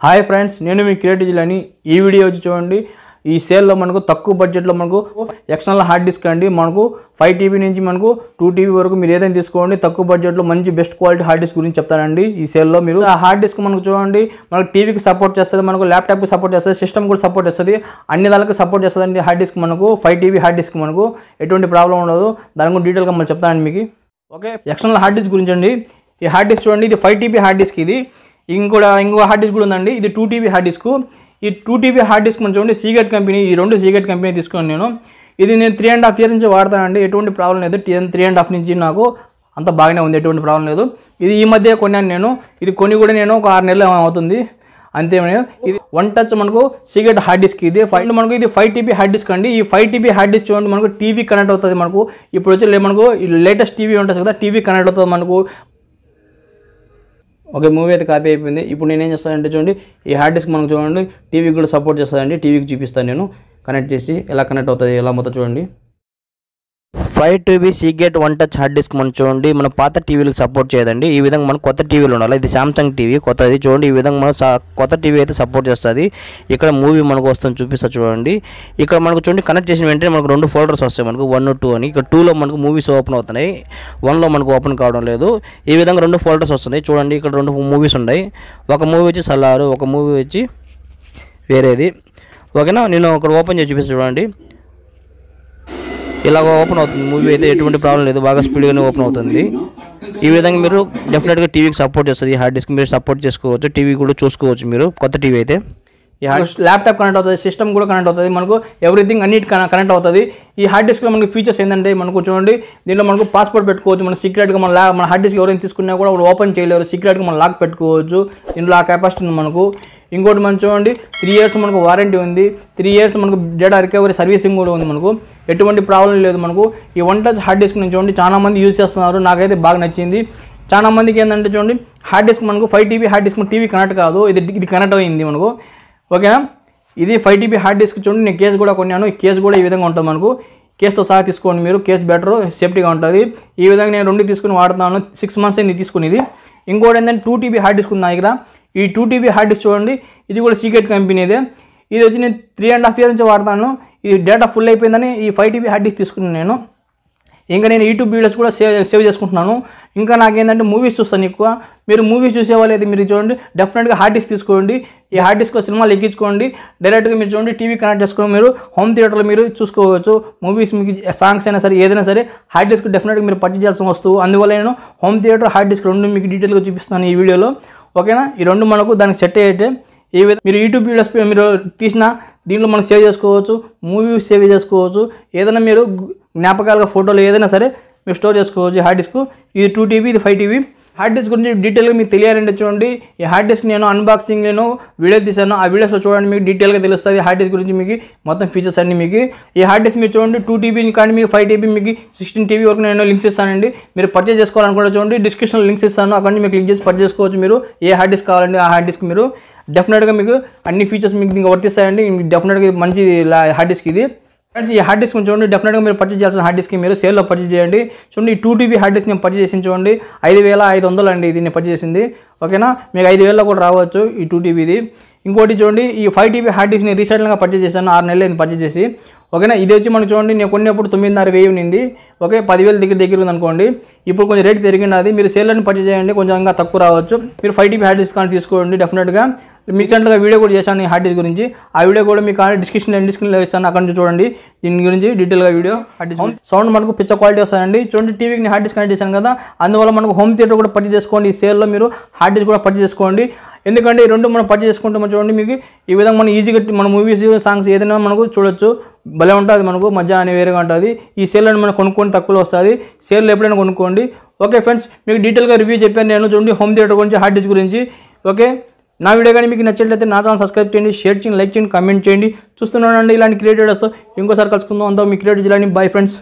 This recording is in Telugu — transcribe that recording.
హాయ్ ఫ్రెండ్స్, నేను మీ క్రియేటివ్ జిల్లాని. ఈ వీడియో వచ్చి చూడండి. ఈ సేల్లో మనకు తక్కువ బడ్జెట్లో మనకు ఎక్స్టర్నల్ హార్డ్ డిస్క్ అండి. మనకు 5 TB నుంచి మనకు 2 TB వరకు మీరు ఏదైనా తీసుకోండి. తక్కువ బడ్జెట్లో మంచి బెస్ట్ క్వాలిటీ హార్డ్ డిస్క్ గురించి చెప్తానండి. ఈ సేల్లో మీరు ఆ హార్డ్ డిస్క్ మనకు చూడండి, మనకు టీవీకి సపోర్ట్ చేస్తుంది, మనకు ల్యాప్టాప్కి సపోర్ట్ చేస్తుంది, సిస్టమ్ కూడా సపోర్ట్ చేస్తుంది, అన్ని దానికి సపోర్ట్ చేస్తుంది అండి. హార్డ్ డిస్క్ మనకు 5 TB హార్డ్ డిస్క్ మనకు ఎటువంటి ప్రాబ్లం ఉండదు. దాని గురించి డీటెయిల్గా మనం చెప్తానండి మీకు. ఓకే, ఎక్స్టర్నల్ హార్డ్ డిస్క్ గురించి అండి. ఈ హార్డ్ డిస్క్ చూడండి, ఇది 5 TB హార్డ్ డిస్క్. ఇది ఇంకో హార్డ్ డిస్క్ కూడా ఉందండి. ఇది 2 TB హార్డ్ డిస్క్. ఈ 2 TB హార్డ్ డిస్క్ మనం చూడండి సీగెట్ కంపెనీ. ఈ రెండు సీగెట్ కంపెనీ తీసుకున్నాను నేను. ఇది నేను 3.5 years నుంచి వాడతానండి. ఎటువంటి ప్రాబ్లం లేదు. 3.5 నుంచి నాకు అంత బాగానే ఉంది, ఎటువంటి ప్రాబ్లం లేదు. ఇది ఈ మధ్య కొన్నాను నేను. ఇది కొని కూడా నేను ఒక 6 నెలలు అవుతుంది అంతే. ఇది 1 touch మనకు సీగెట్ హార్డ్ డిస్క్. ఇది మనకు ఇది 5 TB హార్డ్ డిస్క్ అండి. ఈ 5 TB హార్డ్ డిస్క్ చూడండి, మనకు టీవీ కనెక్ట్ అవుతుంది. మనకు ఇప్పుడు వచ్చి మనకు లేటెస్ట్ టీవీ ఉంటుంది కదా, టీవీ కనెక్ట్ అవుతుంది మనకు. ఓకే, మూవీ అయితే కాపీ అయిపోయింది. ఇప్పుడు నేనేం చేస్తానంటే చూడండి, ఈ హార్డ్ డిస్క్ మనకు చూడండి టీవీకి కూడా సపోర్ట్ చేస్తుందండి. టీవీకి చూపిస్తాను నేను కనెక్ట్ చేసి ఎలా కనెక్ట్ అవుతుంది, ఎలా మొత్తం చూడండి. 5 TB సీగెట్ 1 touch హార్డ్ డిస్క్ మనం చూడండి, మన పాత టీవీలకు సపోర్ట్ చేయదండి. ఈ విధంగా మనం కొత్త టీవీలు ఉండాలి. ఇది సామ్సంగ్ టీవీ కొత్తది చూడండి. ఈ విధంగా మనం కొత్త టీవీ అయితే సపోర్ట్ చేస్తుంది. ఇక్కడ మూవీ మనకు వస్తుంది, చూపిస్తా చూడండి. ఇక్కడ మనకు చూడండి కనెక్ట్ చేసిన వెంటనే మనకు 2 folders వస్తాయి, మనకు 1, 2 అని. ఇక్కడ 2లో మనకు మూవీస్ ఓపెన్ అవుతున్నాయి, 1లో మనకు ఓపెన్ కావడం లేదు. ఈ విధంగా 2 folders వస్తున్నాయి చూడండి. ఇక్కడ 2 మూవీస్ ఉన్నాయి. ఒక మూవీ వచ్చి సలారు, ఒక మూవీ వచ్చి వేరేది. ఓకేనా, నేను ఒకటి ఓపెన్ చేసి చూపిస్తాను చూడండి. ఇలాగ ఓపెన్ అవుతుంది మూవీ అయితే, ఎటువంటి ప్రాబ్లం లేదు, బాగా స్పీడ్గానే ఓపెన్ అవుతుంది. ఈ విధంగా మీరు డెఫినెట్గా టీవీకి సపోర్ట్ చేస్తుంది. ఈ హార్డ్ డిస్క్ మీరు సపోర్ట్ చేసుకోవచ్చు, టీవీ కూడా చూసుకోవచ్చు మీరు కొత్త టీవీ అయితే. ఈ ల్యాప్టాప్ కనెక్ట్ అవుతుంది, సిస్టమ్ కూడా కనెక్ట్ అవుతుంది, మనకు ఎవ్రీథింగ్ అన్నిటి కనెక్ట్ అవుతుంది. ఈ హార్డ్ డిస్క్లో మనకి ఫీచర్స్ ఏంటంటే మనకు చూడండి, దీంట్లో మనకు పాస్పోర్ట్ పెట్టుకోవచ్చు. మన సీక్రెట్గా మన హార్డ్ డిస్క్ ఎవరైనా తీసుకున్నా కూడా ఓపెన్ చేయలేరు. సీక్రెట్గా మనం లాక్ పెట్టుకోవచ్చు. దీంట్లో ఆ కెపాసిటీ ఉంది మనకు. ఇంకోటి మనం చూడండి 3 years మనకు వారంటీ ఉంది. 3 years మనకు డేటా రికవరీ సర్వీసింగ్ కూడా ఉంది మనకు. ఎటువంటి ప్రాబ్లం లేదు మనకు. ఈ 1 touch హార్డ్ డిస్క్ నుంచి చూడండి చాలా మంది యూజ్ చేస్తున్నారు, నాకైతే బాగా నచ్చింది. చాలా మందికి ఏంటంటే చూడండి హార్డ్ డిస్క్ మనకు 5 TB hard disk TV connect కాదు, ఇది కనెక్ట్ అయింది మనకు. ఓకేనా, ఇది 5 TB హార్డ్ డిస్క్ చూడండి. నేను కేసు కూడా కొన్నాను. ఈ కేసు కూడా ఈ విధంగా ఉంటుంది మనకు. కేసుతో సహా తీసుకోండి మీరు, కేసు బెటర్, సేఫ్టీగా ఉంటుంది. ఈ విధంగా నేను 2 తీసుకుని వాడుతున్నాను. 6 months అయింది తీసుకునేది. ఇంకోటి ఏంటంటే 2 TB హార్డ్ డిస్క్ ఉంది నా దగ్గర. ఈ 2 TB హార్డ్ డిస్క్ చూడండి, ఇది కూడా సీక్రెట్ కంపెనీదే. ఇది వచ్చి నేను 3.5 years నుంచి వాడతాను. ఇది డేటా ఫుల్ అయిపోయిందని ఈ 5 TB హార్డ్ డిస్క్ తీసుకున్నాను నేను. ఇంకా నేను యూట్యూబ్ వీడియోస్ కూడా సేవ్ చేసుకుంటున్నాను. ఇంకా నాకేంటంటే మూవీస్ చూస్తాను ఎక్కువ. మీరు మూవీస్ చూసేవాళ్ళు అయితే మీరు చూడండి డెఫినెట్గా హార్డ్ డిస్క్ తీసుకోండి. ఈ హార్డ్ డిస్క్లో సినిమాలు ఎక్కించుకోండి. డైరెక్ట్గా మీరు చూడండి టీవీ కనెక్ట్ చేసుకొని మీరు హోమ్ థియేటర్లో మీరు చూసుకోవచ్చు. మూవీస్ మీకు సాంగ్స్ అయినా సరే ఏదైనా సరే హార్డ్ డిస్క్ డెఫినెట్గా మీరు పర్చేజ్ చేయాల్సిన వస్తువు. అందువల్ల నేను హోమ్ థియేటర్ హార్డ్ డిస్క్ 2 మీకు డీటెయిల్గా చూపిస్తాను ఈ వీడియోలో. ఓకేనా, ఈ 2 మనకు దానికి సెట్ అయ్యేటే. ఈ విధంగా మీరు యూట్యూబ్ వీడియోస్ మీరు తీసిన దీంట్లో మనం సేవ్ చేసుకోవచ్చు, మూవీస్ సేవ్ చేసుకోవచ్చు, ఏదైనా మీరు జ్ఞాపకాలుగా ఫోటోలు ఏదైనా సరే మీరు స్టోర్ చేసుకోవచ్చు. హార్డ్ డిస్క్ ఇది 2 TB, ఇది 5 TB. హార్డ్ డిస్క్ గురించి డీటెయిల్గా మీకు తెలియాలంటే చూడండి, ఈ హార్డ్ డిస్క్ నేను అన్బాక్సింగ్ నేను వీడియో తీశాను. ఆ వీడియోస్లో చూడండి, మీకు డీటెయిల్గా తెలుస్తుంది హార్డ్ డిస్క్ గురించి, మీకు మొత్తం ఫీచర్స్ అన్ని మీకు. ఈ హార్డ్ డిస్క్ మీరు చూడండి 2 TB కానీ మీకు 5 TB మీకు 16 TB వరకు నేను లింక్స్ ఇస్తానండి. మీరు పర్చేజ్ చేసుకోవాలనుకుంటే చూడండి డిస్క్రిప్షన్లో లింక్స్ ఇస్తాను, అక్కడ నుంచి మీకు లింక్ చేసి పర్చేజ్ చేసుకోవచ్చు. మీరు ఏ హార్డ్ డిస్క్ కావాలండి ఆ హార్డ్ డిస్క్ మీరు డెఫినెట్గా మీకు అన్ని ఫీచర్స్ మీకు ఇంకా వర్తిస్తాయండి. డెఫినెట్గా మంచి హార్డ్ డిస్క్ ఇది. ఫ్రెండ్స్, ఈ హార్డ్ డిస్క్ చూడండి డెఫినెట్గా మీరు పర్చేజ్ చేయాల్సిన హార్డ్ డిస్క్ మీరు సేల్లో పర్చేజ్ చేయండి. చూడండి ఈ 2 TB హార్డ్ డిస్క్ నేను పర్చేజ్ చేసింది చూడండి 5,500 అండి ఇది నేను పర్చేజ్ చేసింది. ఓకేనా, మీకు 5,000 కూడా రావచ్చు ఈ 2 TBది. ఇంకోటి చూడండి ఈ 5 TB హార్డ్ డిస్క్ నేను రీసెంట్గా పర్చేజ్ చేశాను, 6 నెలలు నేను పర్చేజ్ చేసి. ఓకేనా, ఇది వచ్చి మనకు చూడండి నేను కొన్నప్పుడు 9,500 ఉంది. ఓకే, 10,000 దగ్గర ఉంది అనుకోండి. ఇప్పుడు కొంచెం రేట్ పెరిగినది. మీరు సేల్లోని పర్చేజ్ చేయండి, కొంచెం ఇంకా తక్కువ రావచ్చు. మీరు 5 TB హార్డ్ డిస్క్ కానీ తీసుకోండి. డెఫినెట్గా రీసెంట్గా వీడియో కూడా చేశాను ఈ హార్డ్ డిస్క్ గురించి. ఆ వీడియో కూడా మీకు డిస్క్రిప్షన్లో ఇస్తాను, అక్కడ నుంచి చూడండి దీని గురించి డీటెయిల్గా వీడియో. హార్డ్ డిస్క్ సౌండ్ మనకు పిచ్చ క్వాలిటీ వస్తాయండి. చూడండి టీవీకి హార్డ్ డిస్క్ కనెక్ట్ చేశాను కదా, అందువల్ల మనకు హోమ్ థియేటర్ కూడా పర్చేజ్ చేసుకోండి. ఈ సేల్లో మీరు హార్డ్ డిస్క్ కూడా పర్చేజ్ చేసుకోండి. ఎందుకంటే ఈ 2 మనం పర్చేజ్ చేసుకుంటాం చూడండి, మీకు ఈ విధంగా మనం ఈజీగా మన మూవీస్ సాంగ్స్ ఏదైనా మనకు చూడొచ్చు. భలే ఉంటుంది మనకు, మధ్య అని వేరేగా ఉంటుంది. ఈ సేల్ని మనం కొనుక్కొని తక్కువలో వస్తుంది. సేల్లో ఎప్పుడైనా కొనుక్కోండి. ఓకే ఫ్రెండ్స్, మీకు డీటెయిల్గా రివ్యూ చెప్పాను నేను. చూడండి హోమ్ థియేటర్ గురించి, హార్డ్ డిస్క్ గురించి. ఓకే, నా వీడియో కానీ మీకు నచ్చినట్లయితే నా ఛానల్ సబ్స్క్రైబ్ చేయండి, షేర్ చేయండి, లైక్ చేయండి, కామెంట్ చేయండి. చూస్తున్నానండి ఇలాంటి క్రియేటివ్ వీడియోస్తో. ఇంకోసారి కలుసుకుందాం. అంతా మీ క్రియేటివ్ జిల్లాని. Bye friends.